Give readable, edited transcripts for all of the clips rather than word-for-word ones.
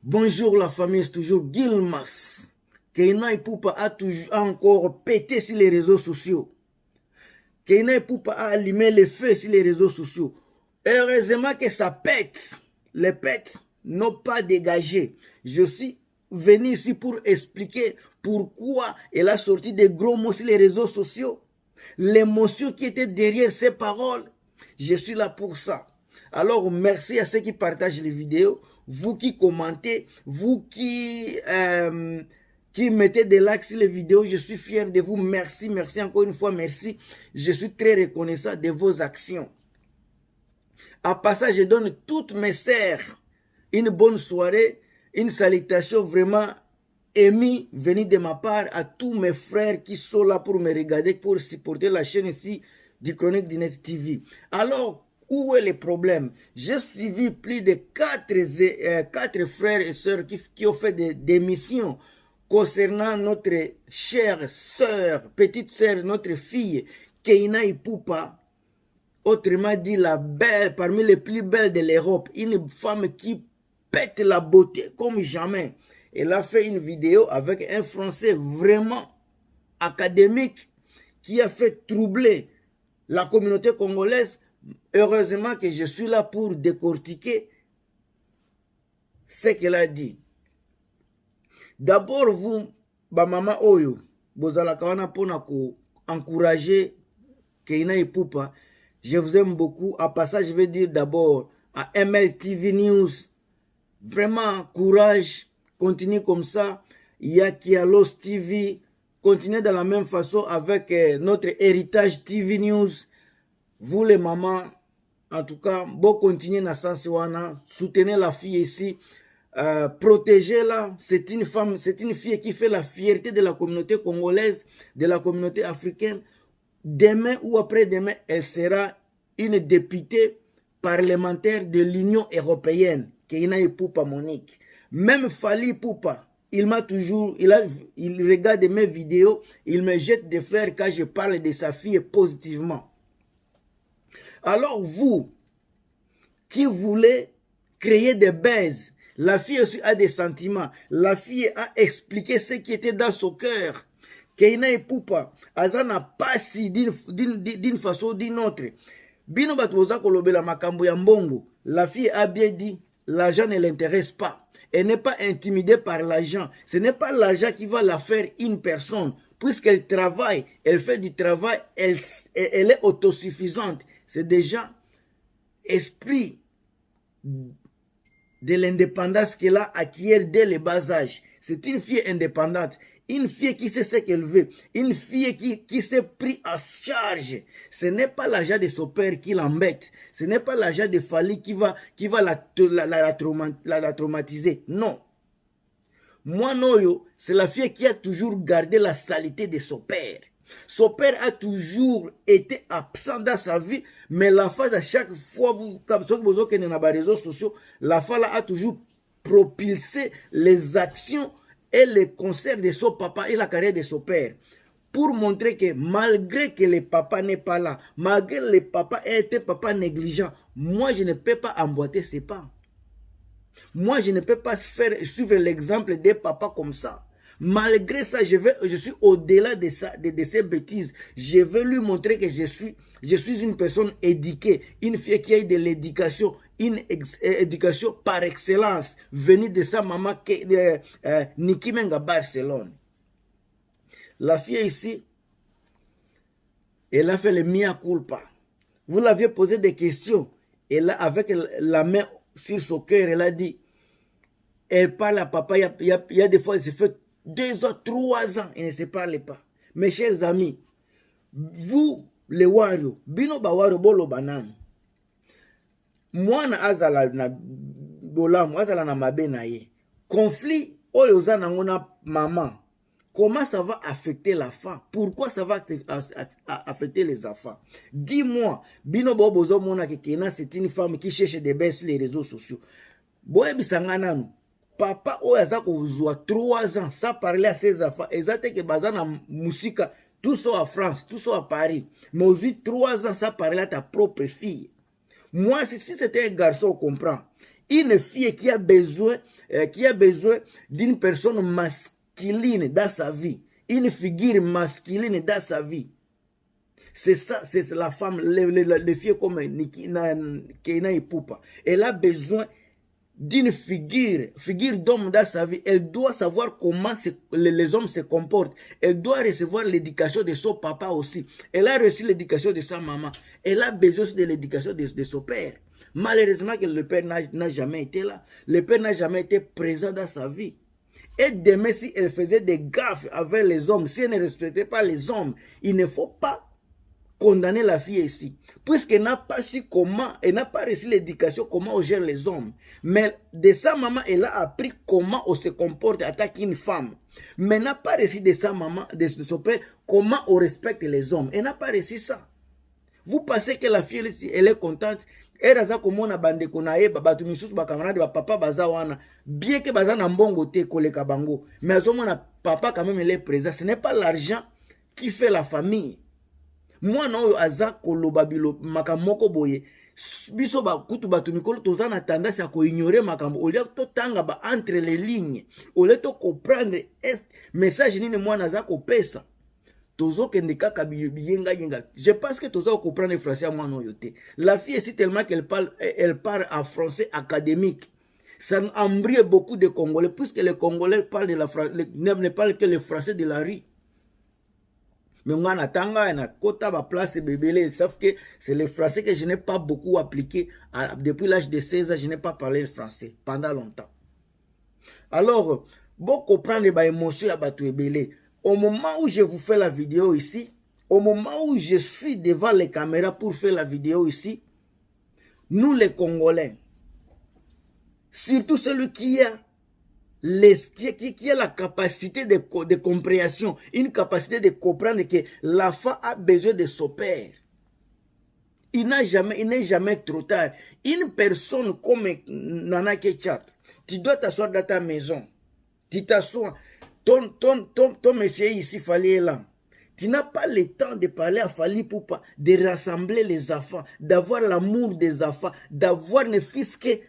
Bonjour la famille, c'est toujours Gilmas. Keina Ipupa a encore pété sur les réseaux sociaux. Keina Ipupa a allumé le feu sur les réseaux sociaux. Heureusement que ça pète. Les pètes n'ont pas dégagé. Je suis venu ici pour expliquer pourquoi elle a sorti des gros mots sur les réseaux sociaux. L'émotion qui était derrière ces paroles. Je suis là pour ça. Alors, merci à ceux qui partagent les vidéos, vous qui commentez, vous qui mettez des likes sur les vidéos. Je suis fier de vous. Merci, merci encore une fois, merci. Je suis très reconnaissant de vos actions. À passage, je donne toutes mes sœurs une bonne soirée, une salutation vraiment émue venue de ma part à tous mes frères qui sont là pour me regarder, pour supporter la chaîne ici du Chronique du Net TV. Alors, où est le problème? J'ai suivi plus de 4 frères et sœurs qui ont fait des missions concernant notre chère sœur, petite sœur, notre fille, Keina Ipupa, autrement dit la belle, parmi les plus belles de l'Europe, une femme qui pète la beauté comme jamais. Elle a fait une vidéo avec un Français vraiment académique qui a fait troubler la communauté congolaise. Heureusement que je suis là pour décortiquer ce qu'elle a dit. D'abord, vous, maman Oyo, bozalaka wana pona ko encourager Keina Ipupa. Je vous aime beaucoup. À passage, je vais dire d'abord à MLTV News, vraiment courage, continuez comme ça. Il y a Kialos TV, continuez de la même façon avec notre Héritage TV News. Vous les mamans, en tout cas, bon continuez dans sens wana, soutenez la fille ici, protégez-la. C'est une femme, c'est une fille qui fait la fierté de la communauté congolaise, de la communauté africaine. Demain ou après-demain, elle sera une députée parlementaire de l'Union européenne, Keina Ipupa Monique. Même Fally Ipupa, il m'a toujours, il regarde mes vidéos, il me jette des fleurs quand je parle de sa fille positivement. Alors vous, qui voulez créer des baises, la fille aussi a des sentiments, la fille a expliqué ce qui était dans son cœur. Keina Ipupa, azana pasi d'une façon ou d'une autre. Bino batuoza kolobela makambo ya mbongo. La fille a bien dit, l'argent ne l'intéresse pas. Elle n'est pas intimidée par l'argent. Ce n'est pas l'argent qui va la faire une personne. Puisqu'elle travaille, elle fait du travail, elle est autosuffisante. C'est déjà esprit de l'indépendance qu'elle a acquis dès le bas âge. C'est une fille indépendante. Une fille qui sait ce qu'elle veut. Une fille qui s'est pris en charge. Ce n'est pas l'argent de son père qui l'embête. Ce n'est pas l'argent de Fally qui va la traumatiser. Non. Moi, Noyo, c'est la fille qui a toujours gardé la saleté de son père. Son père a toujours été absent dans sa vie, mais la femme, à chaque fois, comme vous avez dans les réseaux sociaux, la femme a toujours propulsé les actions et les concerts de son papa et la carrière de son père. Pour montrer que malgré que le papa n'est pas là, malgré que le papa ait été papa négligent, moi je ne peux pas emboîter ses pas. Moi je ne peux pas suivre l'exemple des papas comme ça. Malgré ça, je suis au-delà de ces bêtises. Je veux lui montrer que je suis une personne éduquée, une fille qui a eu de l'éducation, une éducation par excellence, venue de sa maman Niki Menga Barcelone. La fille ici, elle a fait le mea culpa. Vous l'aviez posé des questions. Elle a, avec la main sur son cœur, elle a dit, elle parle à papa, il y a des fois, elle se fait 2 ans, 3 ans, ils ne se parlent pas. Mes chers amis, vous, les wario, bino ba wario bolo banane. Mwana azala na bolamu, azala na mabe na ye. Conflit, oyo za nango na maman. Comment ça va affecter la femme? Pourquoi ça va affecter les enfants? Dis-moi, bino ba bozo mona ke Keina, c'est une femme qui cherche des baisses sur les réseaux sociaux. Boye bisanga nanu. Papa oyaza kozwa 3 ans sans parler à ses enfants. Ezate que bazana musika, tout ça en France, tout ça à Paris. Mais aujourd'hui 3 ans sans parler à ta propre fille. Moi, si c'était un garçon, on comprend. Une fille qui a besoin d'une personne masculine dans sa vie, une figure masculine dans sa vie. C'est ça, c'est la femme, les filles comme Keina Ipupa. Elle a besoin d'une figure d'homme dans sa vie. Elle doit savoir comment les hommes se comportent. Elle doit recevoir l'éducation de son papa aussi. Elle a reçu l'éducation de sa maman. Elle a besoin de l'éducation de son père. Malheureusement que le père n'a jamais été là. Le père n'a jamais été présent dans sa vie. Et demain, si elle faisait des gaffes avec les hommes, si elle ne respectait pas les hommes, il ne faut pas condamner la fille ici, puisqu'elle n'a pas su comment, elle n'a pas reçu l'éducation, comment on gère les hommes. Mais de sa maman, elle a appris comment on se comporte en tant qu'une femme. Mais elle n'a pas reçu de sa maman, de son père, comment on respecte les hommes. Elle n'a pas reçu ça. Vous pensez que la fille ici, elle est contente? Elle a comme on a bandé qu'on a batu misusu ba camarade ba papa baza wana, bien que baza na mbongo te koleka bango, mais azomona papa quand même il est présent. Ce n'est pas l'argent qui fait la famille. Moi non aza koloba bilo makamoko boye biso ba kutu batu mikolo toza na tendance à ko ignorer makambo au lieu to tanga ba entre les lignes au lieu to comprendre message nini moi naza ko pesa tozo kende kaka biyenga yenga. Je pense que tozo comprendre français moi non yote. La fille c'est tellement qu'elle parle en français académique. Ça embrouille beaucoup de Congolais puisque les Congolais parlent de la ne parlent que le français de la rue. Mais on a tanga na kota ba place bébélé, sauf que c'est le français que je n'ai pas beaucoup appliqué depuis l'âge de 16 ans, je n'ai pas parlé le français pendant longtemps. Alors, bon comprendre ba émotion à batu ebélé. Au moment où je vous fais la vidéo ici, au moment où je suis devant les caméras pour faire la vidéo ici, nous les Congolais, surtout celui qui a qui a la capacité de compréhension, une capacité de comprendre que l'enfant a besoin de son père. Il n'est jamais trop tard. Une personne comme Nana Ketchup, tu dois t'asseoir dans ta maison. Tu t'assois. Ton monsieur ici, Fali est là. Tu n'as pas le temps de parler à Fali Poupa, de rassembler les enfants, d'avoir l'amour des enfants, d'avoir ne fût-ce que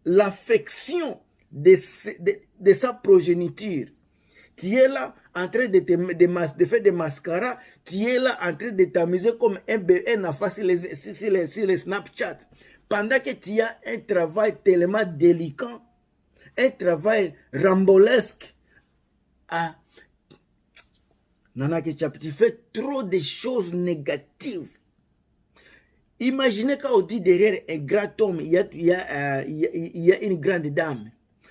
l'affection de sa progéniture. Tu es là en train de faire des mascaras, tu es là en train de t'amuser comme un enfant sur les Snapchat. Pendant que tu as un travail tellement délicat, un travail rambolesque, Nana Ketchup, tu fais trop de choses négatives. Imaginez quand on dit derrière un grand homme, il y a une grande dame.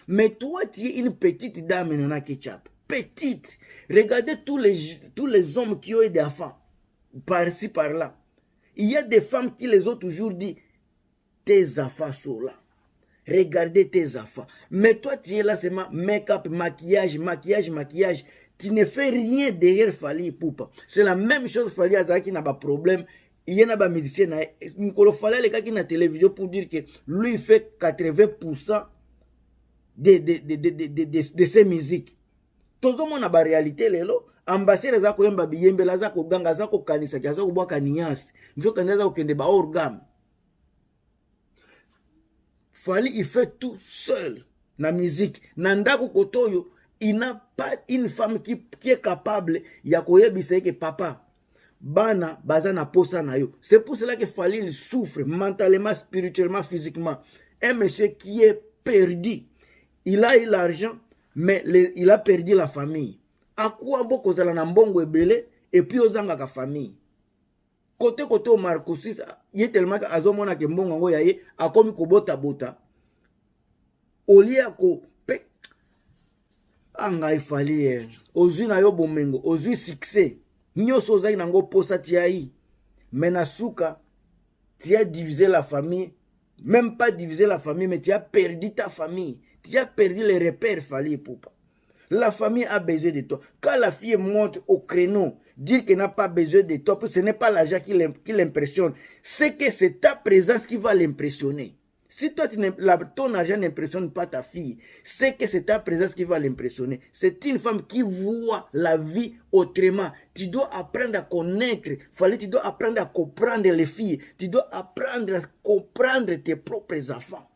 Mais toi, tu es une petite dame, Nana Ketchup. Petite. Regardez tous les hommes qui ont eu des enfants. Par-ci, par-là. Il y a des femmes qui les ont toujours dit, tes enfants sont là. Regardez tes enfants. Mais toi, tu es là seulement make-up, maquillage. Tu ne fais rien derrière Fali Poupa. C'est la même chose, Fali Azara qui n'a pas de problème. Il y a des musiciens, Nicolo Fala, les gars qui ont la télévision pour dire que lui, il fait 80% de ses musiques. Tout le monde a la réalité, ambassadeur zako yemba biyembe la zako ganga zako kanisa kia zako bwaka niasi. Nzo kanisa zako kende ba orgam. Fali, il fait tout seul na musique. Nandako kotoyo, il n'a pas une femme qui est capable ya koyebisa que papa bana bazana posa na yo. C'est pour cela que Fali il souffre mentalement, spirituellement, physiquement. Un monsieur qui est perdu. Il a eu l'argent, mais il a perdu la famille. À quoi beaucoup de na mbongo ebele et puis ozanga ka famille. Côté au Marcosis, il est tellement azomona ke mbongo ngo yaye akomi ko bota. Olia ko pe anga ifali ozui na yo bomengo, ozui succès. Nyoso ozaki nango posa tiai. Menasuka tu as divisé la famille, même pas divisé la famille, mais tu as perdu ta famille. Tu as perdu les repères, Fali Poupa. La famille a besoin de toi. Quand la fille monte au créneau, dire qu'elle n'a pas besoin de toi, ce n'est pas l'argent qui l'impressionne. C'est que c'est ta présence qui va l'impressionner. Si toi, ton argent n'impressionne pas ta fille, c'est que c'est ta présence qui va l'impressionner. C'est une femme qui voit la vie autrement. Tu dois apprendre à connaître. Tu dois apprendre à comprendre les filles. Tu dois apprendre à comprendre tes propres enfants.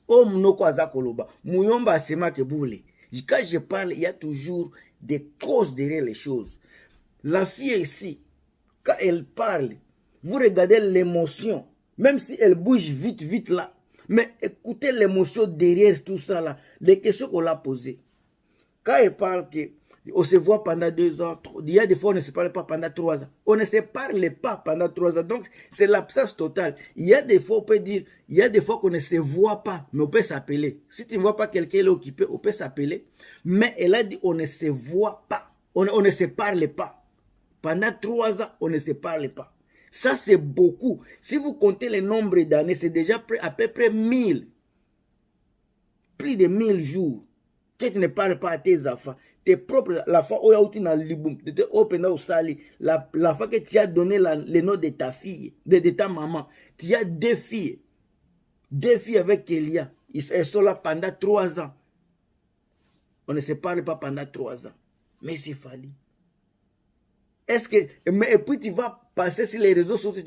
Oh, mnoko azakoloba. Muyomba asema ke boule. Quand je parle, il y a toujours des causes derrière les choses. La fille ici, quand elle parle, vous regardez l'émotion. Même si elle bouge vite, vite là. Mais écoutez l'émotion derrière tout ça là. Les questions qu'on l'a posées. Quand elle parle qu'on se voit pendant 2 ans, il y a des fois on ne se parle pas pendant 3 ans. On ne se parle pas pendant 3 ans. Donc c'est l'absence totale. Il y a des fois on peut dire, il y a des fois qu'on ne se voit pas, mais on peut s'appeler. Si tu ne vois pas quelqu'un, il est occupé, on peut s'appeler. Mais elle a dit on ne se voit pas. On ne se parle pas. Pendant 3 ans, on ne se parle pas. Ça, c'est beaucoup. Si vous comptez le nombre d'années, c'est déjà à peu près 1000. Plus de 1000 jours. Que tu ne parles pas à tes enfants. Tes propres, la fois où tu as la fois que tu as donné le nom de ta fille, de ta maman, tu as 2 filles. 2 filles avec Kélia. Elles sont là pendant 3 ans. On ne se parle pas pendant 3 ans. Mais c'est fallu. Est-ce que, et puis tu vas passer sur les réseaux sociaux,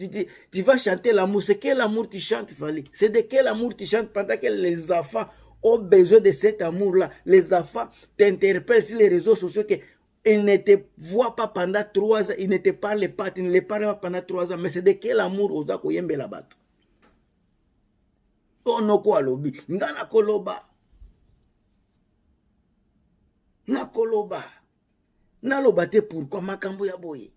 tu vas chanter l'amour. C'est quel amour tu chantes, Fali? C'est de quel amour tu chantes pendant que les enfants ont besoin de cet amour-là? Les enfants t'interpellent sur les réseaux sociaux qu'ils ne te voient pas pendant 3 ans, ils ne te parlent pas, tu ne les parles pas pendant 3 ans. Mais c'est de quel amour osa koyembe la bato? Oh no ko alobi, ngana koloba. Na koloba. Naloba te pourquoi makambo ya boye.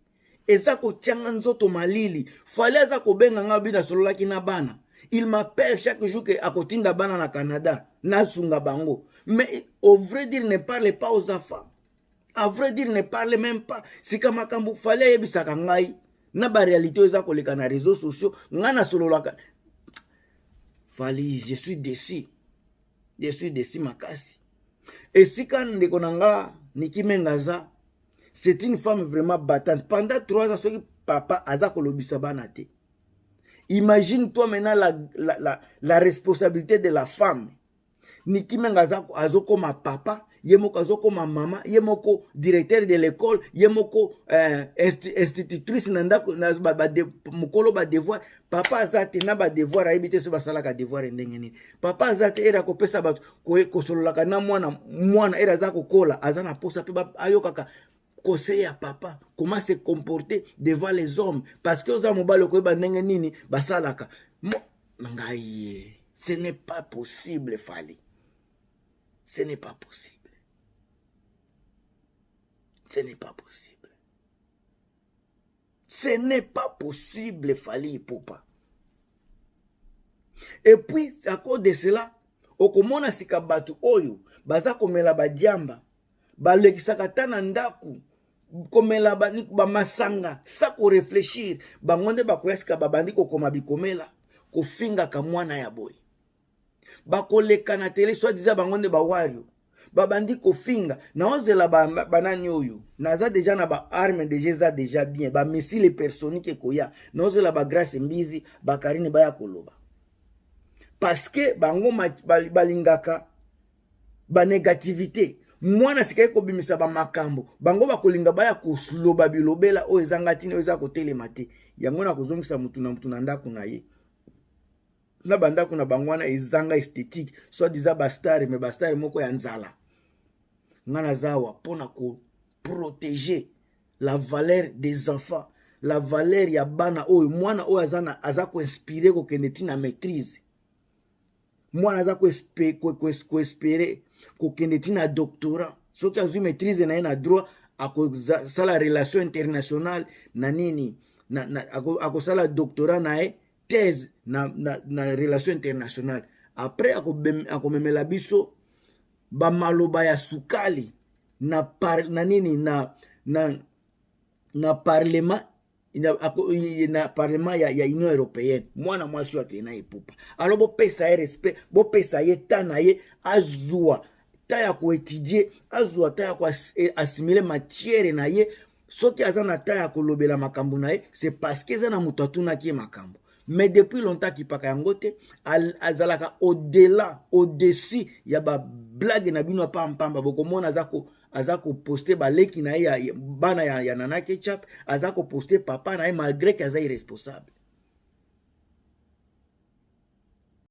Eza ko tianga nzoto malili. Fallait eza ko benga ngabi na sololaki na bana. Il m'appelle chaque jour que akotinda bana na Canada. Na sunga bango. Mais au vrai dire, ne parle pas aux enfants. À vrai dire, ne parle même pas. Si ka makambo fallait yebisaka ngai. Na ba réalité eza ko leka na réseaux sociaux. Ngana sololaka. Fali, je suis déçu. Je suis déçu makasi. Et si quand ndeko nanga Niki Mengaza, c'est une femme vraiment battante. Pendant 3 ans, ce papa aza kolobisa banate. Imagine-toi maintenant la responsabilité de la femme. Niki Mengaza azoko ma papa, yemoko azoko ma maman, yemoko directeur de l'école, yemoko institutrice nandako na mukolo ba devoir. Papa azate na ba devoir ayebite so basala ka devoir ndengeni. Papa azate era ko pesa ba ko sololaka na mwana era za ko kola azana posa pe ayokaka conseiller à papa comment se comporter devant les hommes parce que oza mobalo ko ba ndenge nini basalaka ngai ce n'est pas possible Fali, ce n'est pas possible, ce n'est pas possible, ce n'est pas possible Fali Ipupa. Et puis à cause de cela okomona sika batu oyo baza komela badiamba balekisaka tana ndaku komela ba masanga sa ko réfléchir bangonde bakoyasika babandi kokoma bikomela kofinga ka mwana ya boy bakoleka na télé soit disant bangonde bawario babandi kofinga na ozela banani oyo naza déjà na ba arme déjà déjà bien ba missile personique koya na ozela ba grâce mbizi bakarine baya koloba parce que bango balingaka ba négativité. Mwana sikai ko bimisa ba makambo bango bakolinga baya kosloba bilobela o ezanga tini o eza ko telemate yango na kozongisa mutu na ndako na ye na bandako na bangwana ezanga esthétique soit disant ba star mais ba star moko ya nzala ngana zawa pona ko protéger la valeur des enfants, la valeur ya bana oyo mwana oyo azana azako inspirer ko kenetina maîtrise mwana azako espérer kokende tina doctorat soki azwi maîtrise na ye na droit akosala relation internationale na nini akosala doctorat na ye thèse na relation internationale après akomemela biso bamaloba ya sukali na parlement na parlement ya Union européenne mwana mwasi wake na Ipupa alors bopesa ye respect bopesa ye tana ye azwa ta ya ko étudier azwa ta ya ko assimiler matière na ye soki aza na ta ya kolobela makambo na ye c'est parce que eza na mutu atunaki makambo mais depuis longtemps kipaka yango te azalaka au-delà au-dessus ya ba blague na bino pamba bokomona azako poster baleki na ye bana ya Nana Ketchup azako poster papa na ye malgré que aza irresponsable